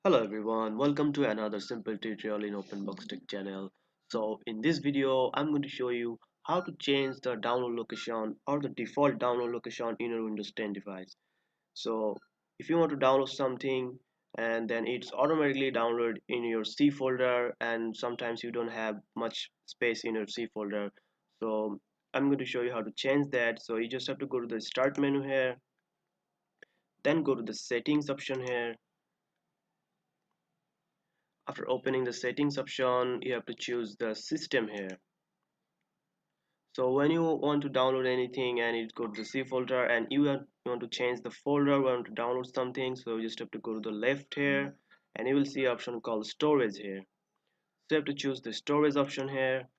Hello everyone, welcome to another simple tutorial in OpenBox Tech channel. So in this video, I'm going to show you how to change the download location or the default download location in your Windows 10 device. So if you want to download something and then it's automatically downloaded in your C folder, and sometimes you don't have much space in your C folder. So I'm going to show you how to change that. So you just have to go to the start menu here, then go to the settings option here. After opening the settings option, you have to choose the system here. So when you want to download anything and it go to the C folder and you want to change the folder, want to download something, so you just have to go to the left here and you will see option called storage here. So you have to choose the storage option here,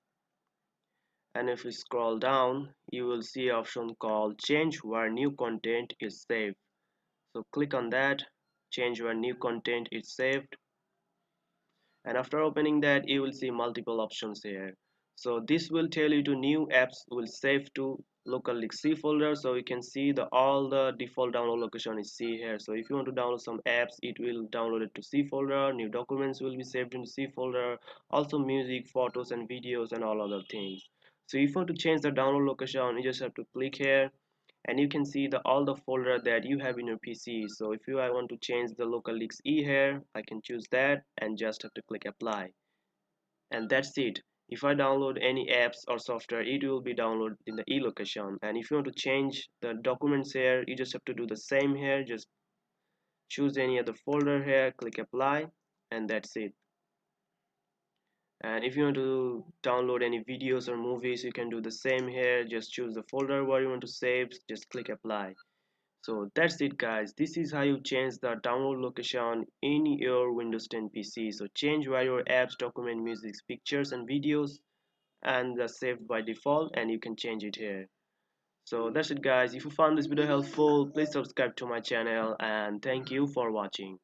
and if you scroll down you will see option called change where new content is saved. So click on that, change where new content is saved, and after opening that you will see multiple options here. So this will tell you to new apps will save to local C folder. So you can see the all the default download location is C here. So if you want to download some apps, it will download it to C folder. New documents will be saved in C folder, also music, photos and videos and all other things. So if you want to change the download location, you just have to click here and you can see the all the folder that you have in your PC. So if I want to change the local E here, I can choose that and just have to click apply, and that's it. If I download any apps or software, it will be downloaded in the E location. And if you want to change the documents here, you just have to do the same here. Just choose any other folder here, click apply, and that's it. And if you want to download any videos or movies, you can do the same here. Just choose the folder where you want to save, just click apply. So that's it guys, this is how you change the download location in your Windows 10 PC. So change where your apps, document, music, pictures and videos and they're saved by default, and you can change it here. So that's it guys, if you found this video helpful, please subscribe to my channel and thank you for watching.